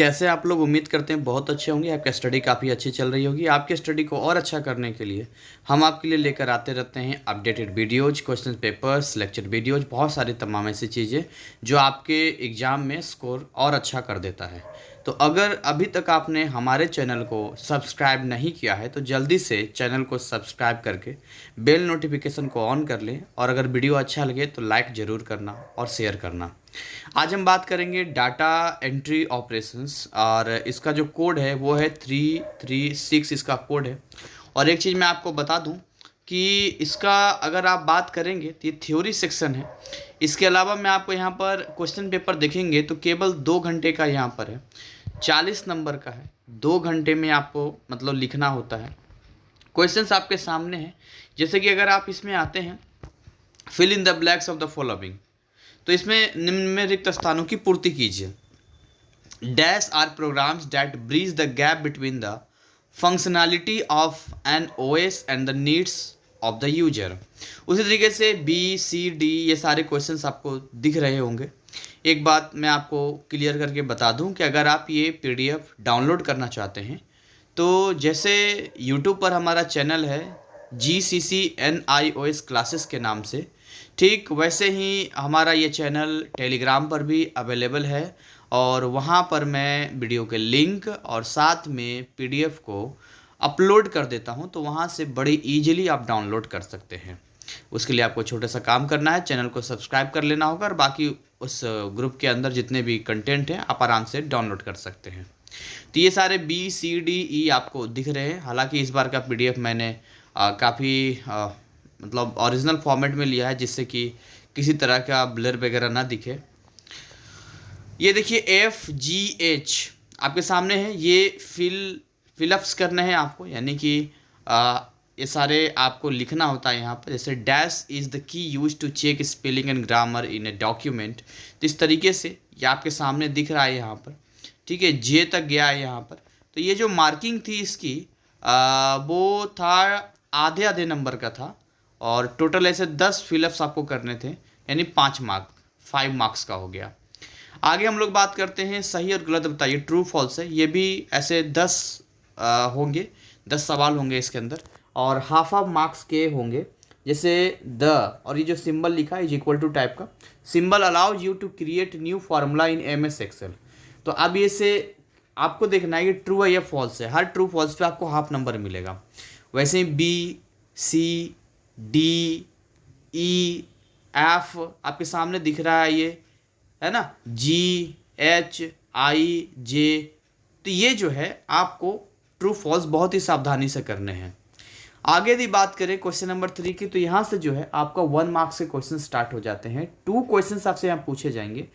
कैसे आप लोग उम्मीद करते हैं बहुत अच्छे होंगे। आपका स्टडी काफ़ी अच्छी चल रही होगी। आपके स्टडी को और अच्छा करने के लिए हम आपके लिए लेकर आते रहते हैं updated videos, question papers, lecture videos, बहुत सारी तमाम ऐसी चीज़ें जो आपके एग्ज़ाम में स्कोर और अच्छा कर देता है। तो अगर अभी तक आपने हमारे चैनल को सब्सक्राइब नहीं किया है तो जल्दी से चैनल को सब्सक्राइब करके बेल नोटिफिकेशन को ऑन कर लें, और अगर वीडियो अच्छा लगे तो लाइक ज़रूर करना और शेयर करना। आज हम बात करेंगे डाटा एंट्री ऑपरेशंस, और इसका जो कोड है वो है 336 इसका कोड है। और एक चीज़ मैं आपको बता दूं कि इसका अगर आप बात करेंगे तो ये थ्योरी सेक्शन है। इसके अलावा मैं आपको यहाँ पर क्वेश्चन पेपर देखेंगे तो केवल 2 घंटे का यहाँ पर है, 40 नंबर का है। 2 घंटे में आपको मतलब लिखना होता है। क्वेश्चंस आपके सामने हैं, जैसे कि अगर आप इसमें आते हैं fill in the blanks of the following, तो इसमें निम्न में रिक्त स्थानों की पूर्ति कीजिए। Dash are programs that bridge the gap between the functionality of an OS and the needs of the user. उसी तरीके से बी सी डी ये सारे क्वेश्चंस आपको दिख रहे होंगे। एक बात मैं आपको क्लियर करके बता दूं कि अगर आप ये पीडीएफ डाउनलोड करना चाहते हैं तो जैसे यूट्यूब पर हमारा चैनल है GCCNIOS क्लासेस के नाम से, ठीक वैसे ही हमारा ये चैनल टेलीग्राम पर भी अवेलेबल है। और वहाँ पर मैं वीडियो के लिंक और साथ में पीडीएफ को अपलोड कर देता हूँ, तो वहाँ से बड़ी इजीली आप डाउनलोड कर सकते हैं। उसके लिए आपको छोटा सा काम करना है, चैनल को सब्सक्राइब कर लेना होगा, और बाकी उस ग्रुप के अंदर जितने भी कंटेंट हैं आप आराम से डाउनलोड कर सकते हैं। तो ये सारे BCDE आपको दिख रहे हैं। हालांकि इस बार का पीडीएफ मैंने काफ़ी मतलब ओरिजिनल फॉर्मेट में लिया है, जिससे कि किसी तरह का ब्लर वगैरह ना दिखे। ये देखिए FGH आपके सामने है, ये फिलअप्स करने हैं आपको, यानी कि ये सारे आपको लिखना होता है यहाँ पर। जैसे dash is the key used to check spelling and grammar in a document, तो इस तरीके से ये आपके सामने दिख रहा है यहाँ पर। ठीक है, जे तक गया है यहाँ पर। तो ये जो मार्किंग थी इसकी वो था आधे आधे नंबर का था, और टोटल ऐसे 10 फिलअप्स आपको करने थे, यानी 5 मार्क्स का हो गया। आगे हम लोग बात करते हैं सही और गलत बताइए, ट्रू फॉल्स है। ये भी ऐसे 10 होंगे, 10 सवाल होंगे इसके अंदर, और हाफ मार्क्स के होंगे। जैसे द और ये जो सिंबल लिखा है इज इक्वल टू टाइप का symbol allows you to create new formula in MS Excel. तो अब ये से आपको देखना है कि ट्रू है या फॉल्स है। हर ट्रू फॉल्स पे आपको हाफ नंबर मिलेगा। वैसे ही BCDEF आपके सामने दिख रहा है, ये है ना, GHIJ। तो ये जो है आपको ट्रू फॉल्स बहुत ही सावधानी से करने हैं। आगे यदि बात करें क्वेश्चन नंबर 3 की, तो यहाँ से जो है आपका 1 मार्क्स के क्वेश्चन स्टार्ट हो जाते हैं। 2 क्वेश्चन आपसे यहाँ पूछे जाएंगे,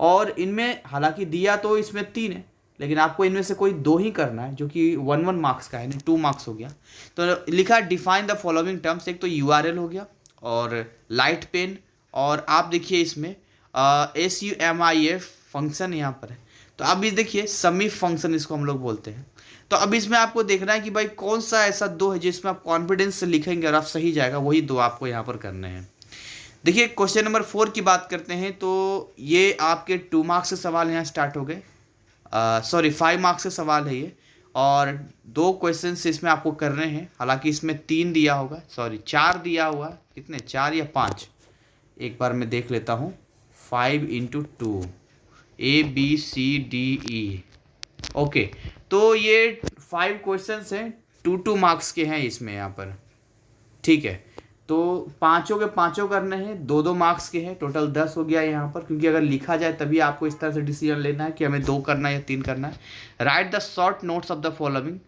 और इनमें हालांकि दिया तो इसमें 3 है, लेकिन आपको इनमें से कोई 2 ही करना है, जो कि 1 मार्क्स का है, नहीं 2 मार्क्स हो गया। तो लिखा डिफाइन द फॉलोइंग टर्म्स, एक तो URL हो गया और लाइट पेन, और आप देखिए इसमें SUMIF फंक्शन यहाँ पर है। तो अब ये देखिए समीफ फंक्शन इसको हम लोग बोलते हैं। तो अब इसमें आपको देखना है कि भाई कौन सा ऐसा 2 है जिसमें आप कॉन्फिडेंस से लिखेंगे और आप सही जाएगा, वही 2 आपको यहाँ पर करने हैं। देखिए क्वेश्चन नंबर 4 की बात करते हैं, तो ये आपके 2 मार्क्स से सवाल यहाँ स्टार्ट हो गए, सॉरी 5 मार्क्स से सवाल है ये, और 2 क्वेश्चन इसमें आपको करने हैं। हालांकि इसमें 3 दिया होगा, सॉरी 4 दिया हुआ, कितने 4 या 5, एक बार मैं देख लेता हूँ। 5 × 2 ABCDE, ओके। तो ये 5 क्वेश्चंस हैं, 2 मार्क्स के हैं इसमें यहाँ पर। ठीक है, तो पांचों के पांचों करने हैं, 2 मार्क्स के हैं, टोटल 10 हो गया यहाँ पर। क्योंकि अगर लिखा जाए तभी आपको इस तरह से डिसीजन लेना है कि हमें 2 करना है या 3 करना है। Right the short notes of the following,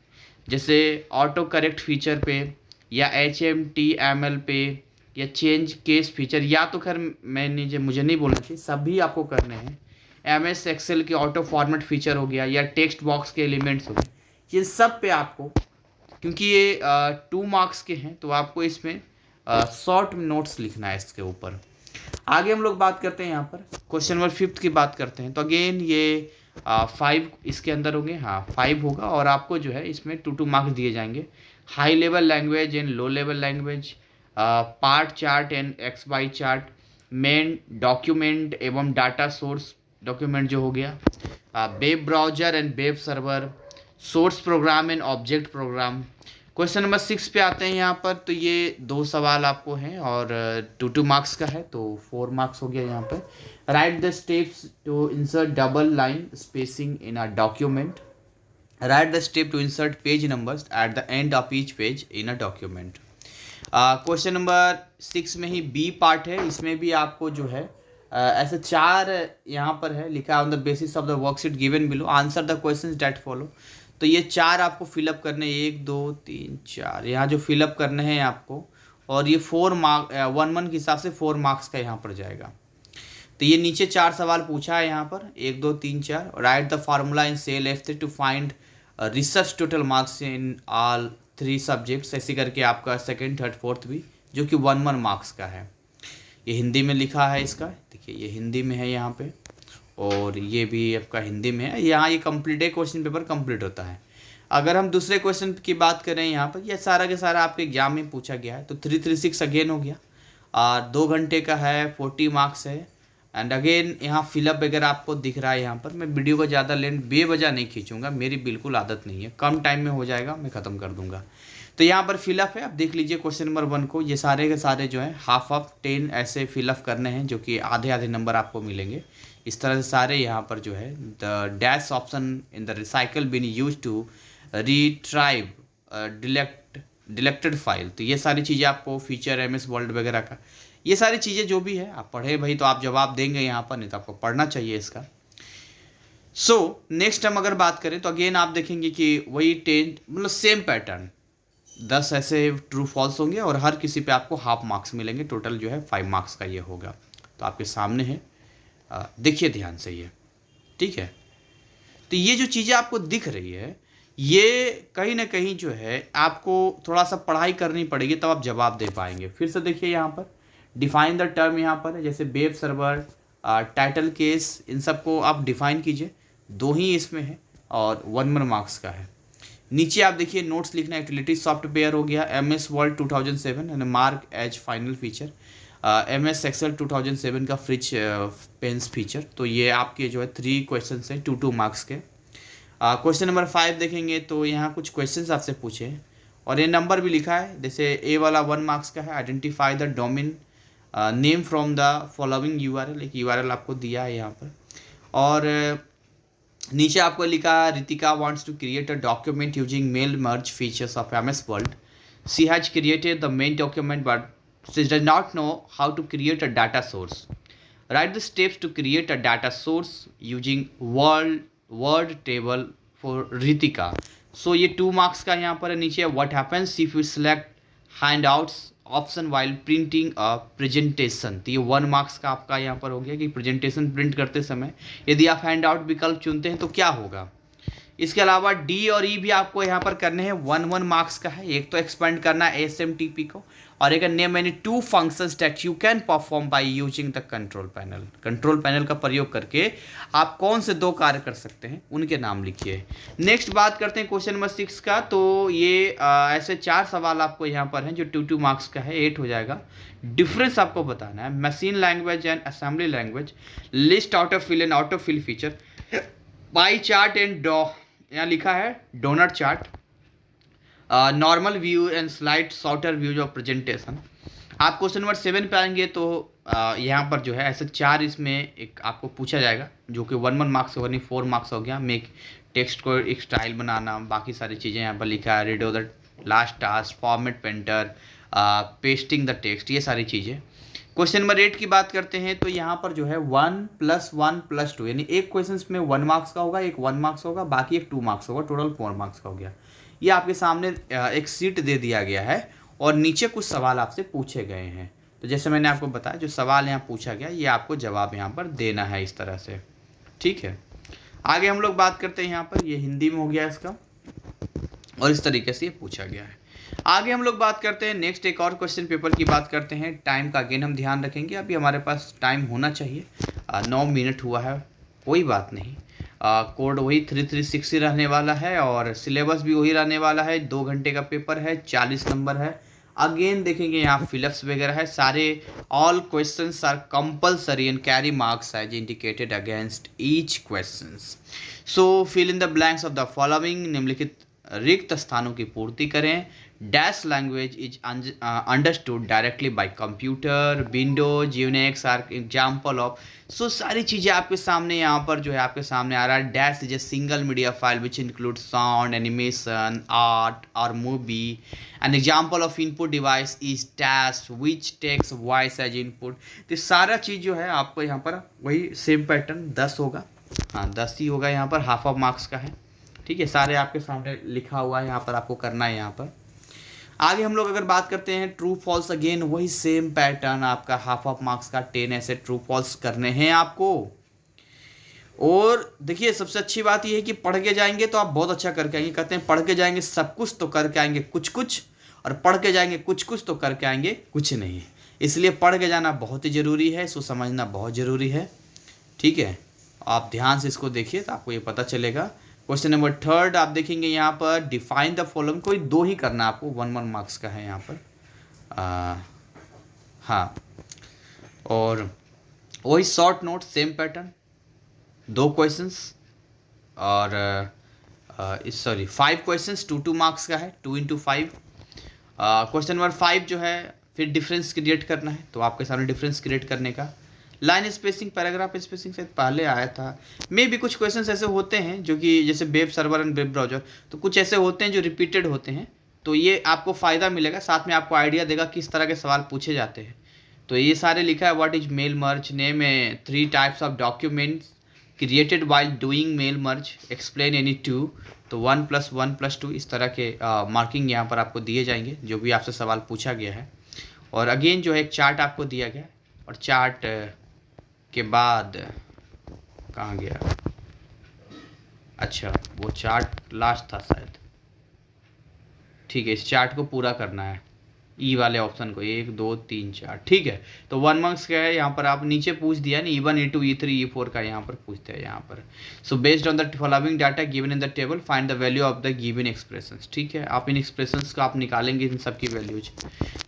जैसे ऑटो करेक्ट फीचर पे, या HMTML पे, या चेंज केस फीचर, या तो खैर मुझे नहीं बोलना चाहिए, सभी आपको करने हैं। MS एक्सेल के ऑटो फॉर्मेट फीचर हो गया, या टेक्स्ट बॉक्स के एलिमेंट्स हो गए, ये सब पे आपको, क्योंकि ये 2 मार्क्स के हैं, तो आपको इसमें शॉर्ट नोट्स लिखना है इसके ऊपर। आगे हम लोग बात करते हैं यहाँ पर क्वेश्चन नंबर 5 की बात करते हैं। तो अगेन ये 5 इसके अंदर होंगे, हाँ 5 होगा, और आपको जो है इसमें 2 मार्क्स दिए जाएंगे। High level language and low level language, part chart and XY chart, main document एवं डाटा सोर्स डॉक्यूमेंट जो हो गया, web browser and web server, source program and object program. Question number 6 पे आते हैं यहाँ पर। तो ये 2 सवाल आपको हैं और 2 मार्क्स का है, तो 4 मार्क्स हो गया यहाँ पर। Write the steps to insert double line spacing in a document. Write the step to insert page numbers at the end of each page in a document. Question number 6 में ही B part है, इसमें भी आपको जो है ऐसे 4 यहाँ पर है लिखा, on the basis of the worksheet given below answer the questions that follow. तो ये 4 आपको फिलअप करने, 1 2 3 4 यहाँ जो फिलअप करने हैं आपको, और ये 4 मार्क 1 के हिसाब से 4 मार्क्स का यहाँ पर जाएगा। तो ये नीचे 4 सवाल पूछा है यहाँ पर, 1 2 3 4। Write the formula in cell F3 to find research total marks in all 3 subjects, ऐसे करके आपका सेकंड थर्ड फोर्थ भी, जो कि 1 मार्क्स का है। ये हिंदी में लिखा है इसका, देखिए ये हिंदी में है यहाँ पे, और ये भी आपका हिंदी में है। यहाँ ये कंप्लीट है, क्वेश्चन पेपर कंप्लीट होता है। अगर हम दूसरे क्वेश्चन की बात करें यहाँ पर, यह सारा के सारा आपके एग्जाम में पूछा गया है। तो 336 अगेन हो गया, और 2 घंटे का है, 40 मार्क्स है। एंड अगेन यहाँ फिलअप वगैरह आपको दिख रहा है यहाँ पर। मैं वीडियो को ज़्यादा लेंथ बेवजह नहीं खींचूंगा, मेरी बिल्कुल आदत नहीं है, कम टाइम में हो जाएगा, मैं ख़त्म कर दूंगा। तो यहाँ पर फिलअप है, आप देख लीजिए क्वेश्चन नंबर 1 को। ये सारे के सारे जो है हाफ ऑफ 10 ऐसे फिलअप करने हैं, जो कि आधे आधे नंबर आपको मिलेंगे। इस तरह से सारे यहाँ पर जो है the dash option in the recycle bin use to retrieve deleted file. तो ये सारी चीज़ें आपको फीचर MS वर्ल्ड वगैरह का, ये सारी चीज़ें जो भी है आप पढ़े भाई, तो आप जवाब देंगे यहाँ पर, नहीं तो आपको पढ़ना चाहिए इसका। नेक्स्ट हम अगर बात करें तो अगेन आप देखेंगे कि वही 10 मतलब सेम पैटर्न, 10 ऐसे ट्रू फॉल्स होंगे और हर किसी पे आपको हाफ मार्क्स मिलेंगे। टोटल जो है 5 मार्क्स का ये होगा। तो आपके सामने है, देखिए ध्यान से ये, ठीक है। तो ये जो चीज़ें आपको दिख रही है, ये कहीं ना कहीं जो है आपको थोड़ा सा पढ़ाई करनी पड़ेगी, तब आप जवाब दे पाएंगे। फिर से देखिए यहाँ पर डिफाइन द टर्म यहाँ पर है, जैसे वेब सर्वर, टाइटल केस, इन सबको आप डिफाइन कीजिए। 2 ही इसमें है और 1 मार्क्स का है। नीचे आप देखिए नोट्स लिखना, यूटिलिटी सॉफ्टवेयर हो गया MS Word 2007 and mark as final feature, MS Excel 2007 का फ्रिज पेन्स फीचर। तो ये आपके जो है 3 क्वेश्चन हैं 2 मार्क्स के। क्वेश्चन नंबर 5 देखेंगे तो यहाँ कुछ क्वेश्चन आपसे पूछे हैं और ये नंबर भी लिखा है। जैसे ए वाला 1 मार्क्स का है, identify the domain name from the following URL, एक URL आपको दिया है यहाँ पर। और नीचे आपको लिखा Ritika wants to create a document using mail merge features of MS world. She has created the main document but she does not know how to create a data source. Write the steps to create a data source using word table for Ritika. So ये 2 marks का यहाँ पर है। नीचे what happens if you select handouts option while printing a presentation. तो ये 1 marks का आपका यहाँ पर हो गया कि प्रेजेंटेशन प्रिंट करते समय यदि आप हैंड आउट विकल्प चुनते हैं तो क्या होगा। इसके अलावा D और E भी आपको यहाँ पर करने हैं, 1 मार्क्स का है। एक तो एक्सपेंड करना है ASMTP को, और एक name any 2 functions that you can perform by using the control panel. Control panel का प्रयोग करके आप कौन से 2 कार्य कर सकते हैं, उनके नाम लिखिए। नेक्स्ट बात करते हैं क्वेश्चन नंबर 6 का। तो ये ऐसे 4 सवाल आपको यहाँ पर हैं जो 2 मार्क्स का है, 8 हो जाएगा। डिफरेंस आपको बताना है, machine language and assembly language, list auto fill and auto fill feature, pie chart and डॉ, यहाँ लिखा है doughnut chart, normal view and slide sorter views of presentation. आप क्वेश्चन नंबर 7 पे आएंगे तो यहाँ पर जो है ऐसे 4 इसमें एक आपको पूछा जाएगा, जो कि 1 मार्क्स होगा, नहीं 4 मार्क्स हो गया। मेक टेक्स्ट को एक स्टाइल बनाना, बाकी सारी चीज़ें यहाँ पर लिखा है, radio the last task, format painter, pasting the text, ये सारी चीज़ें। क्वेश्चन नंबर 8 की बात करते हैं तो यहाँ पर जो है 1 + 1 + 2, यानी एक क्वेश्चन में 1 मार्क्स का होगा, एक 1 मार्क्स होगा, बाकी एक 2 मार्क्स होगा, टोटल 4 मार्क्स का हो गया। ये आपके सामने एक सीट दे दिया गया है और नीचे कुछ सवाल आपसे पूछे गए हैं। तो जैसे मैंने आपको बताया, जो सवाल यहाँ पूछा गया ये आपको जवाब यहाँ पर देना है इस तरह से, ठीक है। आगे हम लोग बात करते हैं, यहाँ पर ये हिंदी में हो गया इसका, और इस तरीके से ये पूछा गया है। आगे हम लोग बात करते हैं नेक्स्ट एक और क्वेश्चन पेपर की बात करते हैं। टाइम का अगेन हम ध्यान रखेंगे, अभी हमारे पास टाइम होना चाहिए, 9 मिनट हुआ है, कोई बात नहीं। कोड वही 336 ही रहने वाला है और सिलेबस भी वही रहने वाला है। 2 घंटे का पेपर है, 40 नंबर है अगेन देखेंगे यहाँ फिलअप्स वगैरह है सारे। All questions are compulsory and carry marks as indicated against each questions. So fill in the blanks of the following, निम्नलिखित रिक्त स्थानों की पूर्ति करें। Dash language is understood directly by computer, Windows, Unix are example of. So सारी चीज़ें आपके सामने यहाँ पर जो है आपके सामने आ रहा है। Dash is a single media file which include sound, animation, art और movie. An example of input device is dash which takes voice as input. तो सारा चीज़ जो है आपको यहाँ पर वही सेम पैटर्न 10 होगा, हाँ 10 ही होगा, यहाँ पर हाफ ऑफ मार्क्स का है। ठीक है, सारे आपके सामने लिखा हुआ है, यहाँ पर आपको करना है। यहाँ पर आगे हम लोग अगर बात करते हैं ट्रू फॉल्स, अगेन वही सेम पैटर्न आपका हाफ ऑफ मार्क्स का 10 ऐसे ट्रू फॉल्स करने हैं आपको। और देखिए सबसे अच्छी बात यह है कि पढ़ के जाएंगे तो आप बहुत अच्छा करके आएंगे। कहते हैं पढ़ के जाएंगे सब कुछ तो करके आएंगे कुछ कुछ, और पढ़ के जाएंगे कुछ कुछ तो करके आएंगे कुछ नहीं। इसलिए पढ़ के जाना बहुत ही ज़रूरी है, इसको समझना बहुत ज़रूरी है। ठीक है, आप ध्यान से इसको देखिए तो आपको ये पता चलेगा। क्वेश्चन नंबर 3 आप देखेंगे यहाँ पर डिफाइन द फॉलोइंग, कोई 2 ही करना आपको, 1 मार्क्स का है यहाँ पर। हाँ, और वही short note same pattern, 2 questions और सॉरी 5 क्वेश्चंस 2 मार्क्स का है, 2 into 5। क्वेश्चन नंबर 5 जो है फिर डिफरेंस क्रिएट करना है, तो आपके सामने डिफरेंस क्रिएट करने का लाइन स्पेसिंग, पैराग्राफ स्पेसिंग शायद पहले आया था। मे भी कुछ क्वेश्चंस ऐसे होते हैं जो कि जैसे web server and web browser, तो कुछ ऐसे होते हैं जो रिपीटेड होते हैं, तो ये आपको फ़ायदा मिलेगा, साथ में आपको आइडिया देगा किस तरह के सवाल पूछे जाते हैं। तो ये सारे लिखा है, what is mail merge, name है 3 types of documents created while doing mail merge, explain any 2, तो 1+1+2 इस तरह के मार्किंग यहाँ पर आपको दिए जाएंगे जो भी आपसे सवाल पूछा गया है। और अगेन जो है एक चार्ट आपको दिया गया, और चार्ट के बाद कहाँ गया, अच्छा वो चार्ट लास्ट था शायद। ठीक है, इस चार्ट को पूरा करना है, ई वाले ऑप्शन को, 1 2 3 4। ठीक है, तो 1 मार्क्स का है। यहाँ पर आप नीचे पूछ दिया ना, E1 E2 E3 E4 का यहाँ पर पूछते हैं यहाँ पर। So based on the following data given in the table find the value of the given expressions. ठीक है, आप इन एक्सप्रेशंस को आप निकालेंगे इन सब की वैल्यूज।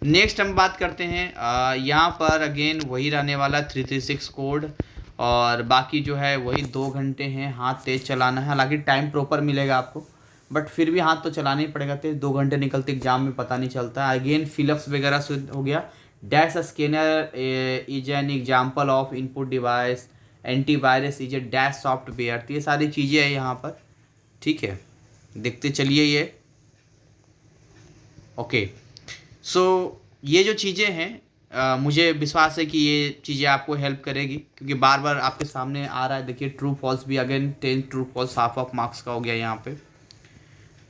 नेक्स्ट हम बात करते हैं यहाँ पर अगेन वही रहने वाला 336 कोड, और बाकी जो है वही 2 घंटे हैं, हाथ तेज चलाना है। हालांकि टाइम प्रॉपर मिलेगा आपको, बट फिर भी हाथ तो चलाना ही पड़ेगा तेज, 2 घंटे निकलते एग्जाम में पता नहीं चलता। अगेन फिलअप्स वगैरह से हो गया। Dash scanner is an example of input device, antivirus is a dash software. तो ये सारी चीज़ें हैं यहाँ पर। ठीक है, देखते चलिए ये। ओके, सो ये जो चीज़ें हैं मुझे विश्वास है कि ये चीज़ें आपको हेल्प करेगी, क्योंकि बार बार आपके सामने आ रहा है। देखिए ट्रू फॉल्स भी again 10 true false half of marks का हो गया यहाँ पे।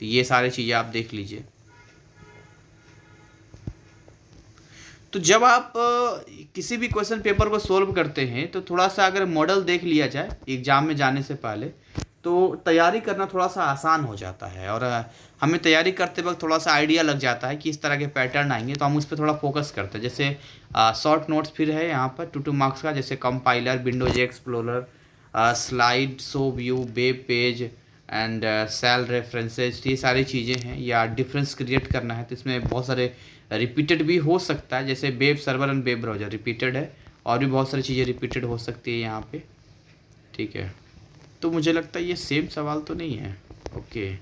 तो ये सारी चीज़ें आप देख लीजिए। तो जब आप किसी भी क्वेश्चन पेपर को सोल्व करते हैं तो थोड़ा सा अगर मॉडल देख लिया जाए एग्ज़ाम में जाने से पहले, तो तैयारी करना थोड़ा सा आसान हो जाता है। और हमें तैयारी करते वक्त थोड़ा सा आइडिया लग जाता है कि इस तरह के पैटर्न आएंगे, तो हम उस पर थोड़ा फोकस करते हैं। जैसे शॉर्ट नोट्स फिर है यहाँ पर 2 मार्क्स का, जैसे compiler, Windows Explorer, slide show view, web page and cell references, ये सारी चीज़ें हैं। या डिफरेंस क्रिएट करना है तो इसमें बहुत सारे रिपीटेड भी हो सकता है, जैसे web server and web browser repeated है, और भी बहुत सारी चीज़ें रिपीटेड हो सकती है यहाँ पे। ठीक है, तो मुझे लगता है ये सेम सवाल तो नहीं है। ओके,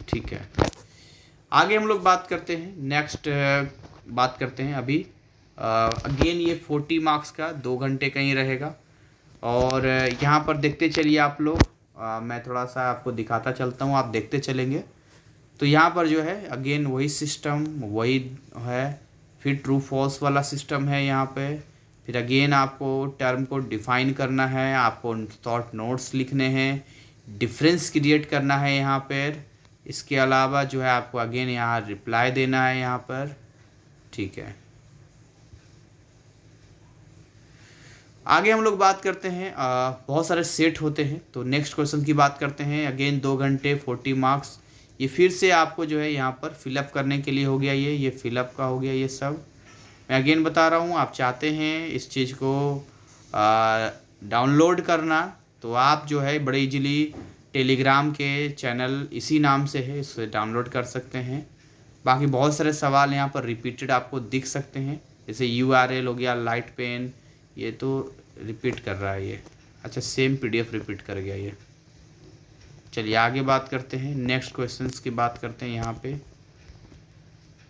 ठीक है, आगे हम लोग बात करते हैं। नेक्स्ट बात करते हैं अभी अगेन ये 40 मार्क्स का 2 घंटे का ही रहेगा। और यहाँ पर देखते चलिए आप लोग, मैं थोड़ा सा आपको दिखाता चलता हूँ, आप देखते चलेंगे। तो यहाँ पर जो है अगेन वही सिस्टम वही है, फिर ट्रू फॉल्स वाला सिस्टम है यहाँ पे। फिर अगेन आपको टर्म को डिफाइन करना है, आपको शॉर्ट नोट्स लिखने हैं, डिफरेंस क्रिएट करना है यहाँ पर। इसके अलावा जो है आपको अगेन यहाँ रिप्लाई देना है यहाँ पर। ठीक है, आगे हम लोग बात करते हैं, बहुत सारे सेट होते हैं। तो नेक्स्ट क्वेश्चन की बात करते हैं। अगेन 2 घंटे 40 मार्क्स, ये फिर से आपको जो है यहाँ पर फिलअप करने के लिए हो गया। ये फिलअप का हो गया ये सब। मैं अगेन बता रहा हूँ, आप चाहते हैं इस चीज़ को डाउनलोड करना, तो आप जो है बड़े इजीली टेलीग्राम के चैनल इसी नाम से है, इसे डाउनलोड कर सकते हैं। बाकी बहुत सारे सवाल यहाँ पर रिपीटेड आपको दिख सकते हैं, जैसे URL हो गया, लाइट पेन, ये तो रिपीट कर रहा है ये। अच्छा, सेम PDF रिपीट कर गया ये। चलिए आगे बात करते हैं, नेक्स्ट क्वेश्चंस की बात करते हैं यहाँ पे।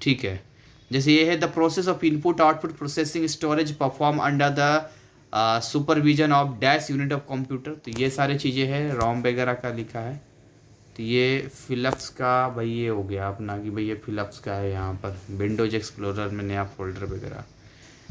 ठीक है, जैसे ये है the process of input output processing storage perform under the supervision of dash unit of computer. तो ये सारी चीज़ें हैं, रोम वगैरह का लिखा है। तो ये फिलिप्स का भाई ये हो गया अपना कि भाई ये फिलिप्स का है। यहाँ पर विंडोज एक्सप्लोरर में नया फोल्डर वगैरह,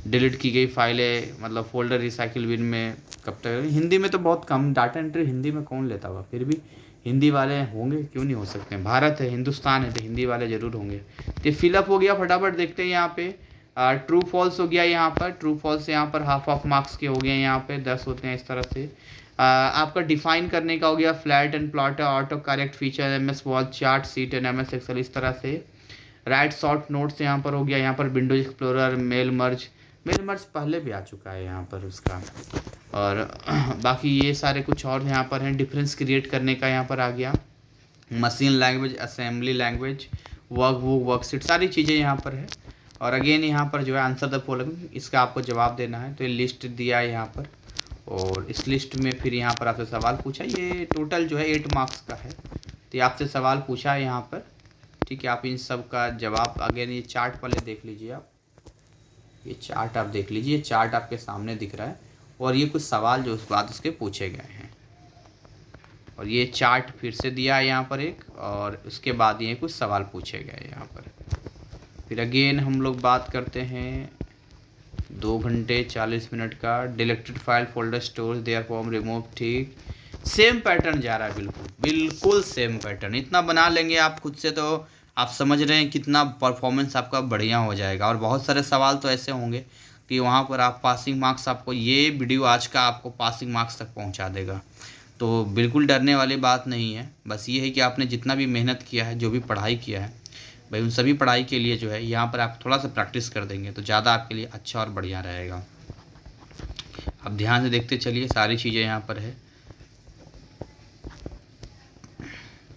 डिलीट की गई फाइलें, मतलब फोल्डर रिसाइकिल बिन में कब तक। हिंदी में तो बहुत कम, डाटा एंट्री हिंदी में कौन लेता होगा, फिर भी हिंदी वाले होंगे, क्यों नहीं हो सकते। भारत है, हिंदुस्तान है, तो हिंदी वाले ज़रूर होंगे। तो फिलअप हो गया, फटाफट देखते हैं यहाँ पे। ट्रू फॉल्स हो गया यहाँ पर, ट्रू फॉल्स यहाँ पर हाफ ऑफ मार्क्स के हो गए यहाँ पे, 10 होते हैं इस तरह से। आपका डिफाइन करने का हो गया flat and plot, auto correct feature, MS wall chart sheet and MS Excel, इस तरह से। राइट शॉर्ट नोट्स यहाँ पर हो गया, यहाँ पर विंडोज एक्सप्लोरर, मेल मर्ज पहले भी आ चुका है यहाँ पर उसका। और बाकी ये सारे कुछ और यहाँ पर हैं, डिफरेंस क्रिएट करने का यहाँ पर आ गया, machine language, assembly language, workbook, worksheet, सारी चीज़ें यहाँ पर है। और अगेन यहाँ पर जो है आंसर द फॉलोइंग, इसका आपको जवाब देना है। तो ये लिस्ट दिया है यहाँ पर, और इस लिस्ट में फिर यहाँ पर आपसे सवाल पूछा, ये टोटल जो है 8 मार्क्स का है। तो ये आपसे सवाल पूछा है यहाँ पर, ठीक है। आप इन सब का जवाब, अगेन ये चार्ट पहले देख लीजिए आप, ये चार्ट आप देख लीजिए, चार्ट आपके सामने दिख रहा है, और ये कुछ सवाल जो उस बाद उसके पूछे गए हैं। और ये चार्ट फिर से दिया है यहाँ पर एक, और उसके बाद ये कुछ सवाल पूछे गए यहाँ पर। फिर अगेन हम लोग बात करते हैं 2 घंटे 40 मिनट का, deleted file folder store there form remove, ठीक। सेम पैटर्न जा रहा है, बिल्कुल सेम पैटर्न। इतना बना लेंगे आप खुद से तो आप समझ रहे हैं कितना परफॉर्मेंस आपका बढ़िया हो जाएगा। और बहुत सारे सवाल तो ऐसे होंगे कि वहाँ पर आप पासिंग मार्क्स, आपको ये वीडियो आज का आपको पासिंग मार्क्स तक पहुँचा देगा। तो बिल्कुल डरने वाली बात नहीं है, बस ये है कि आपने जितना भी मेहनत किया है, जो भी पढ़ाई किया है भाई, उन सभी पढ़ाई के लिए जो है यहाँ पर आप थोड़ा सा प्रैक्टिस कर देंगे तो ज़्यादा आपके लिए अच्छा और बढ़िया रहेगा। अब ध्यान से देखते चलिए, सारी चीज़ें यहाँ पर है।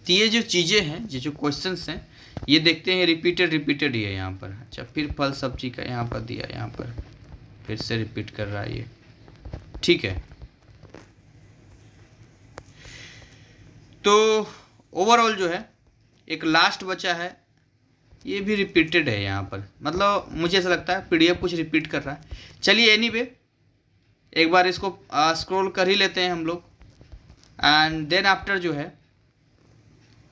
तो ये जो चीज़ें हैं, ये जो क्वेश्चंस हैं, ये देखते हैं रिपीटेड ही है यहाँ पर। अच्छा, फिर फल सब्जी का यहाँ पर दिया, यहाँ पर फिर से रिपीट कर रहा है ये, ठीक है। तो ओवरऑल जो है एक लास्ट बचा है, ये भी रिपीटेड है यहाँ पर, मतलब मुझे ऐसा लगता है PDF कुछ रिपीट कर रहा है। चलिए एनीवे, एक बार इसको स्क्रॉल कर ही लेते हैं हम लोग। एंड देन आफ्टर जो है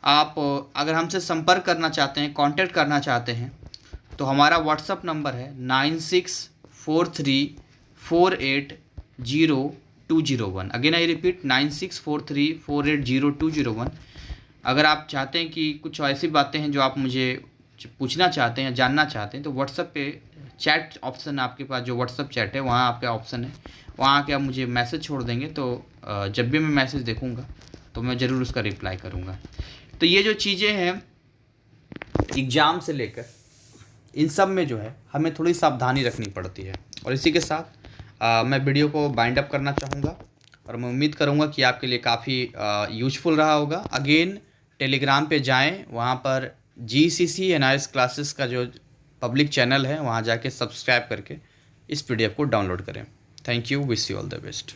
आप अगर हमसे संपर्क करना चाहते हैं, कांटेक्ट करना चाहते हैं, तो हमारा व्हाट्सअप नंबर है 9643480201। Again I repeat 9643480201। अगर आप चाहते हैं कि कुछ ऐसी बातें हैं जो आप मुझे पूछना चाहते हैं, जानना चाहते हैं, तो व्हाट्सअप पे चैट ऑप्शन, आपके पास जो व्हाट्सअप चैट है वहाँ आपका ऑप्शन है, वहाँ आके आप मुझे मैसेज छोड़ देंगे। तो जब भी मैं मैसेज देखूँगा तो मैं ज़रूर उसका रिप्लाई करूँगा। तो ये जो चीज़ें हैं एग्ज़ाम से लेकर इन सब में जो है हमें थोड़ी सावधानी रखनी पड़ती है। और इसी के साथ मैं वीडियो को बाइंड अप करना चाहूँगा, और मैं उम्मीद करूँगा कि आपके लिए काफ़ी यूजफुल रहा होगा। अगेन टेलीग्राम पे जाएं, वहाँ पर GCC NRS क्लासेस का जो पब्लिक चैनल है, वहाँ जाके सब्सक्राइब करके इस PDF को डाउनलोड करें। Thank you, wish you all the best.